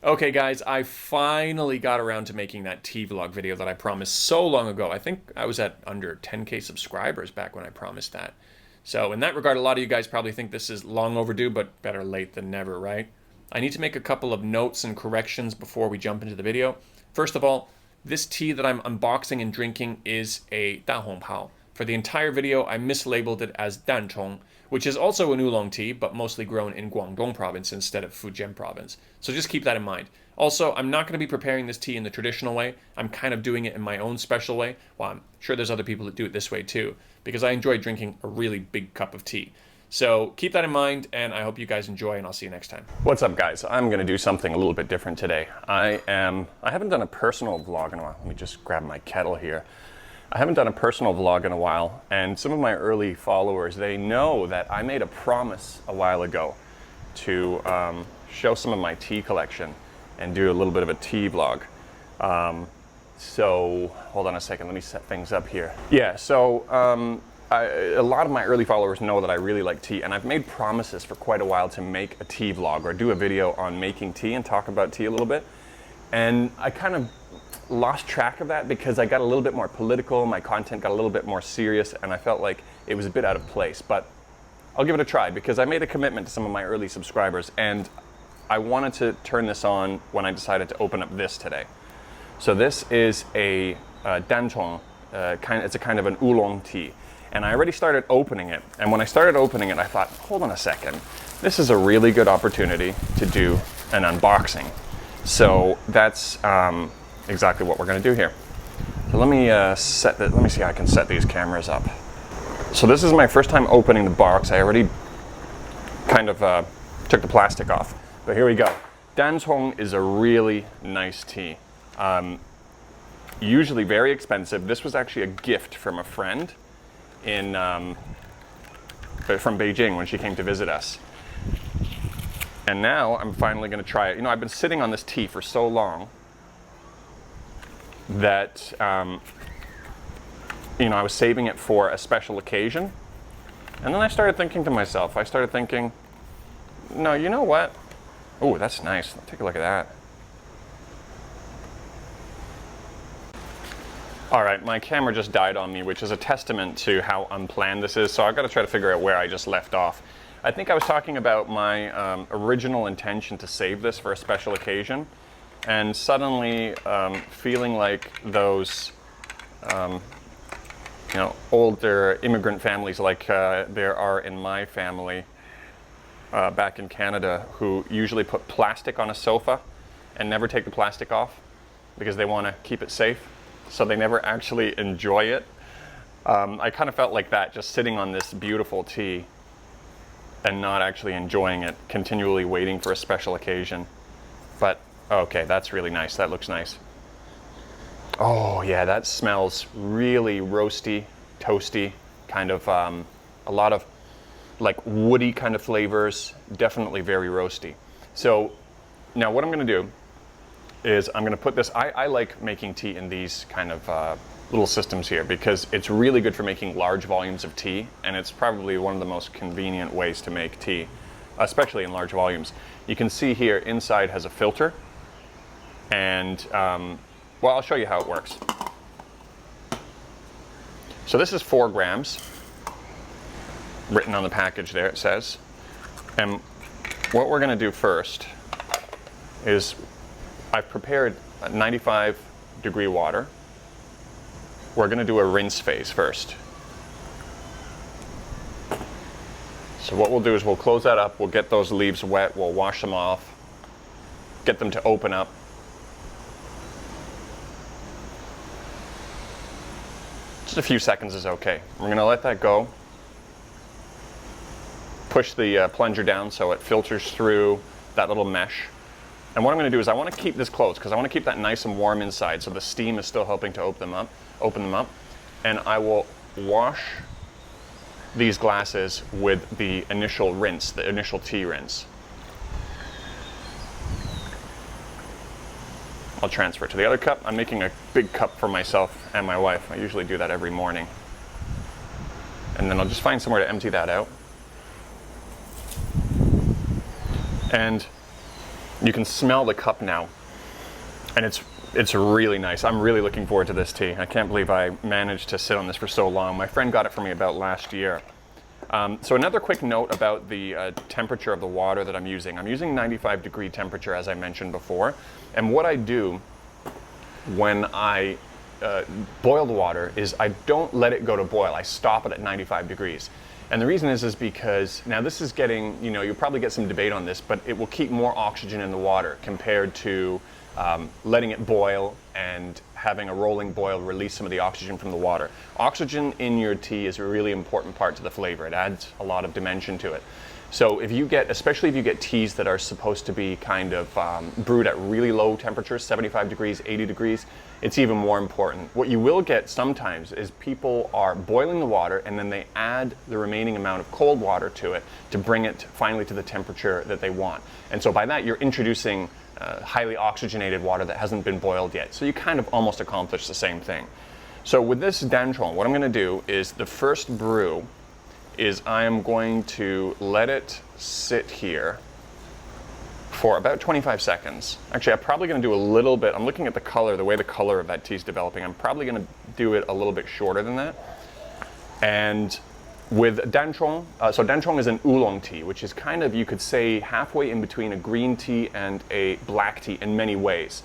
Okay guys, I finally got around to making that tea vlog video that I promised so long ago. I think I was at under 10K subscribers back when I promised that. So in that regard, a lot of you guys probably think this is long overdue, but better late than never, right? I need to make a couple of notes and corrections before we jump into the video. First of all, this tea that I'm unboxing and drinking is a Dahongpao. For the entire video, I mislabeled it as Danchong, which is also an oolong tea, but mostly grown in Guangdong province instead of Fujian province. So just keep that in mind. Also, I'm not going to be preparing this tea in the traditional way. I'm kind of doing it in my own special way. Well, I'm sure there's other people that do it this way too, because I enjoy drinking a really big cup of tea. So keep that in mind, and I hope you guys enjoy, and I'll see you next time. What's up, guys? I'm going to do something a little bit different today. I haven't done a personal vlog in a while. Let me just grab my kettle here. I haven't done a personal vlog in a while, and some of my early followers, they know that I made a promise a while ago to show some of my tea collection and do a little bit of a tea vlog. So hold on a second, let me set things up here. Yeah, so a lot of my early followers know that I really like tea, and I've made promises for quite a while to make a tea vlog or do a video on making tea and talk about tea a little bit. And I kind of lost track of that because I got a little bit more political, my content got a little bit more serious, and I felt like it was a bit out of place. But I'll give it a try because I made a commitment to some of my early subscribers, and I wanted to turn this on when I decided to open up this today. So this is a danchong, it's a kind of an oolong tea. And I already started opening it. And when I started opening it, I thought, hold on a second. This is a really good opportunity to do an unboxing. So that's exactly what we're going to do here. So let me let me see how I can set these cameras up. So this is my first time opening the box. I already kind of took the plastic off, but here we go. Danchong is a really nice tea. Usually very expensive. This was actually a gift from a friend from Beijing when she came to visit us. And now I'm finally going to try it. You know, I've been sitting on this tea for so long that you know, I was saving it for a special occasion. And then I started thinking to myself, no, you know what? Oh, that's nice. Take a look at that. All right, my camera just died on me, which is a testament to how unplanned this is. So I've got to try to figure out where I just left off. I think I was talking about my original intention to save this for a special occasion. And suddenly feeling like those you know, older immigrant families like there are in my family back in Canada, who usually put plastic on a sofa and never take the plastic off because they want to keep it safe, so they never actually enjoy it. I kind of felt like that, just sitting on this beautiful tea and not actually enjoying it, continually waiting for a special occasion. But okay, that's really nice. That looks nice. Oh yeah, that smells really roasty, toasty, kind of a lot of like woody kind of flavors, definitely very roasty. So now what I'm going to do is I'm going to put this, I like making tea in these kind of little systems here because it's really good for making large volumes of tea, and it's probably one of the most convenient ways to make tea, especially in large volumes. You can see here inside has a filter, and well, I'll show you how it works. So this is 4 grams, written on the package there, it says. And what we're going to do first is I've prepared 95-degree water. We're going to do a rinse phase first. So what we'll do is we'll close that up, we'll get those leaves wet, we'll wash them off, get them to open up. Just a few seconds is okay. We're going to let that go. Push the plunger down so it filters through that little mesh. And what I'm going to do is I want to keep this closed because I want to keep that nice and warm inside, so the steam is still helping to open them up. And I will wash these glasses with the initial rinse, the initial tea rinse. I'll transfer it to the other cup. I'm making a big cup for myself and my wife. I usually do that every morning. And then I'll just find somewhere to empty that out. And You can smell the cup now, and it's really nice. I'm really looking forward to this tea. I can't believe I managed to sit on this for so long. My friend got it for me about last year. So another quick note about the temperature of the water that I'm using. I'm using 95-degree temperature, as I mentioned before. And what I do when I boil the water is I don't let it go to boil. I stop it at 95 degrees. And the reason is because, now this is getting, you'll probably get some debate on this, but it will keep more oxygen in the water compared to letting it boil and having a rolling boil release some of the oxygen from the water. Oxygen in your tea is a really important part to the flavor. It adds a lot of dimension to it. So if you get, especially if you get teas that are supposed to be kind of brewed at really low temperatures, 75 degrees, 80 degrees, it's even more important. What you will get sometimes is people are boiling the water and then they add the remaining amount of cold water to it to bring it finally to the temperature that they want. And so by that, you're introducing highly oxygenated water that hasn't been boiled yet. So you kind of almost accomplish the same thing. So with this Dantron, what I'm going to do is the first brew is I am going to let it sit here for about 25 seconds. Actually, I'm probably going to do a little bit. I'm looking at the color, the way the color of that tea is developing. I'm probably going to do it a little bit shorter than that. And with Dantron, so Dantron is an oolong tea, which is kind of, you could say, halfway in between a green tea and a black tea in many ways,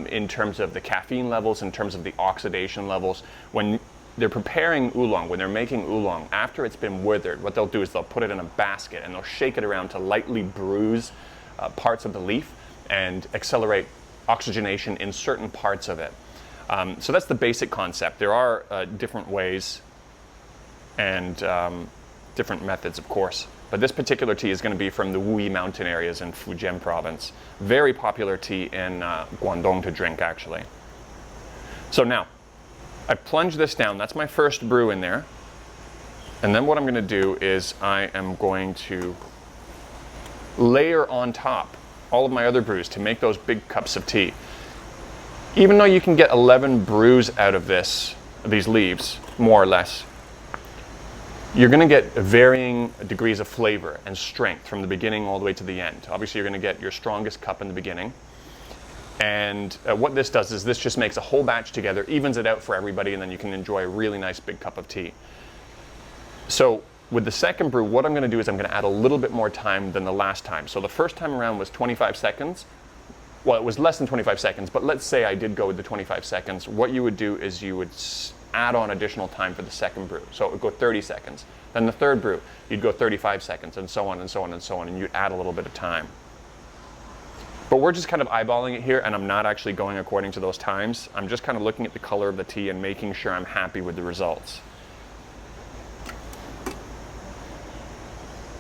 in terms of the caffeine levels, in terms of the oxidation levels. When they're preparing oolong, when they're making oolong, after it's been withered, what they'll do is they'll put it in a basket and they'll shake it around to lightly bruise parts of the leaf and accelerate oxygenation in certain parts of it. So that's the basic concept. There are different ways and different methods, of course. But this particular tea is going to be from the Wuyi mountain areas in Fujian province. Very popular tea in Guangdong to drink, actually. So now, I plunge this down. That's my first brew in there. And then what I'm going to do is I am going to layer on top all of my other brews to make those big cups of tea. Even though you can get 11 brews out of these leaves, more or less, you're going to get varying degrees of flavor and strength from the beginning all the way to the end. Obviously, you're going to get your strongest cup in the beginning. And what this does is this just makes a whole batch together, evens it out for everybody, and then you can enjoy a really nice big cup of tea. So with the second brew, what I'm going to do is I'm going to add a little bit more time than the last time. So the first time around was 25 seconds. Well, it was less than 25 seconds, but let's say I did go with the 25 seconds. What you would do is you would add on additional time for the second brew. So it would go 30 seconds. Then the third brew, you'd go 35 seconds, and so on and so on and so on, and you'd add a little bit of time. But we're just kind of eyeballing it here, and I'm not actually going according to those times. I'm just kind of looking at the color of the tea and making sure I'm happy with the results.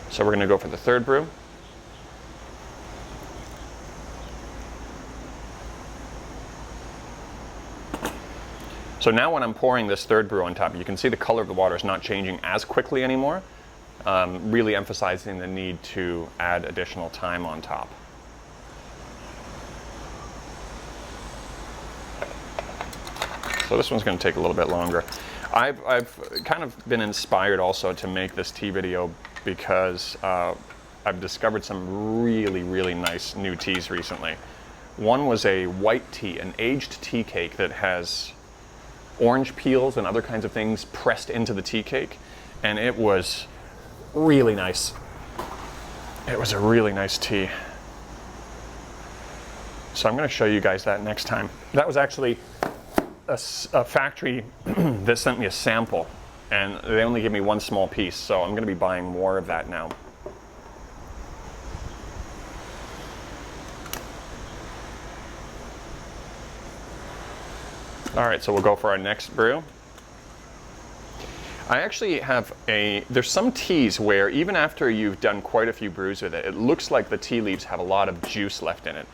So we're going to go for the third brew. So now when I'm pouring this third brew on top, you can see the color of the water is not changing as quickly anymore, really emphasizing the need to add additional time on top. So this one's going to take a little bit longer. I've kind of been inspired also to make this tea video because I've discovered some really, really nice new teas recently. One was a white tea, an aged tea cake that has orange peels and other kinds of things pressed into the tea cake, and it was really nice. It was a really nice tea. So I'm going to show you guys that next time. That was actually a factory that sent me a sample, and they only gave me one small piece, so I'm going to be buying more of that now. All right, so we'll go for our next brew. I actually have there's some teas where even after you've done quite a few brews with it, it looks like the tea leaves have a lot of juice left in it.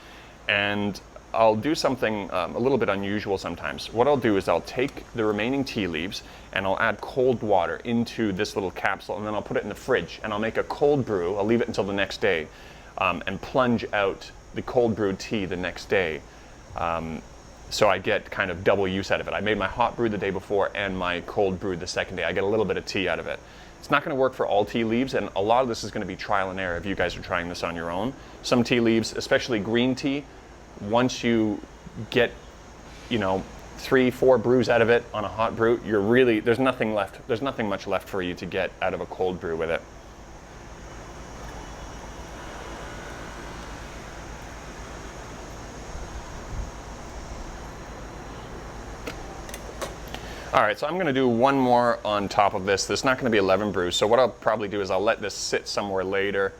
And I'll do something a little bit unusual sometimes. What I'll do is I'll take the remaining tea leaves and I'll add cold water into this little capsule, and then I'll put it in the fridge and I'll make a cold brew. I'll leave it until the next day and plunge out the cold brewed tea the next day. So I get kind of double use out of it. I made my hot brew the day before and my cold brew the second day. I get a little bit of tea out of it. It's not going to work for all tea leaves, and a lot of this is going to be trial and error if you guys are trying this on your own. Some tea leaves, especially green tea, once you get, 3-4 brews out of it on a hot brew, there's nothing much left for you to get out of a cold brew with it. All right, so I'm gonna do one more on top of this. There's not gonna be 11 brews, so what I'll probably do is I'll let this sit somewhere later,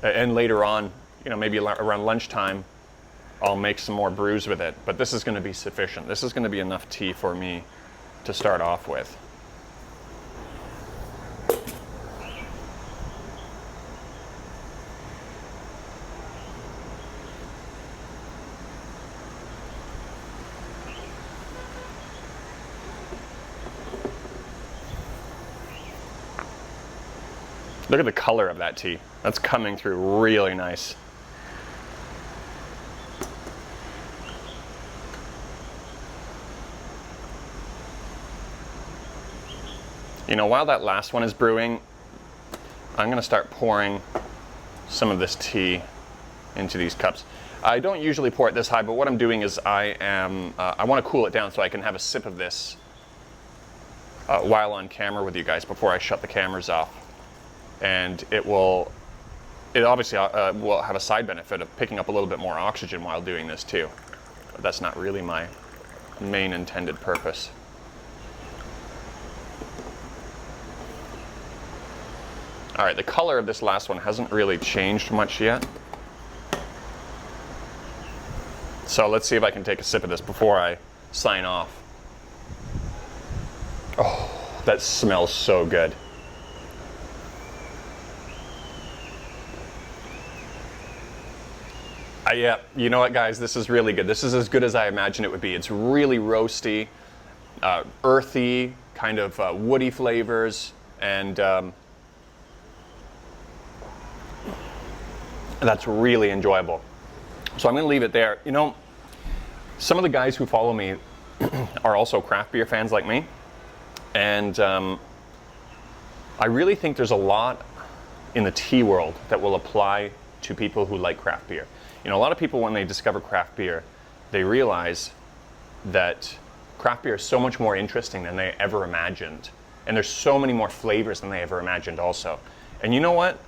and later on, maybe around lunchtime, I'll make some more brews with it. But this is gonna be sufficient. This is gonna be enough tea for me to start off with. Look at the color of that tea. That's coming through really nice. While that last one is brewing, I'm gonna start pouring some of this tea into these cups. I don't usually pour it this high, but what I'm doing is I wanna cool it down so I can have a sip of this while on camera with you guys before I shut the cameras off. And it obviously will have a side benefit of picking up a little bit more oxygen while doing this too. But that's not really my main intended purpose. All right, the color of this last one hasn't really changed much yet. So let's see if I can take a sip of this before I sign off. Oh, that smells so good. Yeah, you know what, guys? This is really good. This is as good as I imagined it would be. It's really roasty, earthy, kind of woody flavors, and that's really enjoyable. So I'm going to leave it there. Some of the guys who follow me are also craft beer fans like me, and I really think there's a lot in the tea world that will apply to people who like craft beer. A lot of people, when they discover craft beer, they realize that craft beer is so much more interesting than they ever imagined. And there's so many more flavors than they ever imagined also. And you know what?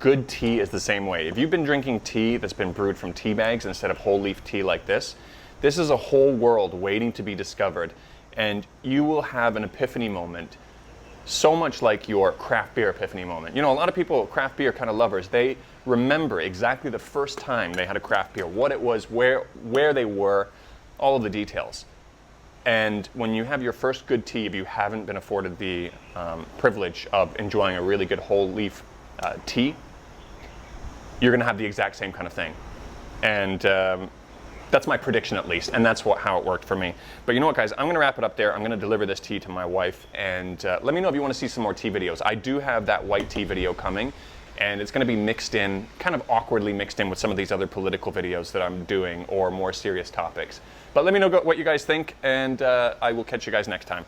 Good tea is the same way. If you've been drinking tea that's been brewed from tea bags instead of whole leaf tea like this is a whole world waiting to be discovered. And you will have an epiphany moment, so much like your craft beer epiphany moment. A lot of people, craft beer kind of lovers, they remember exactly the first time they had a craft beer, what it was, where they were, all of the details. And when you have your first good tea, if you haven't been afforded the privilege of enjoying a really good whole leaf tea, you're gonna have the exact same kind of thing. And that's my prediction, at least, and that's how it worked for me. But you know what, guys? I'm gonna wrap it up there. I'm gonna deliver this tea to my wife, and let me know if you wanna see some more tea videos. I do have that white tea video coming, and it's gonna be mixed in, kind of awkwardly mixed in with some of these other political videos that I'm doing, or more serious topics. But let me know what you guys think, and I will catch you guys next time.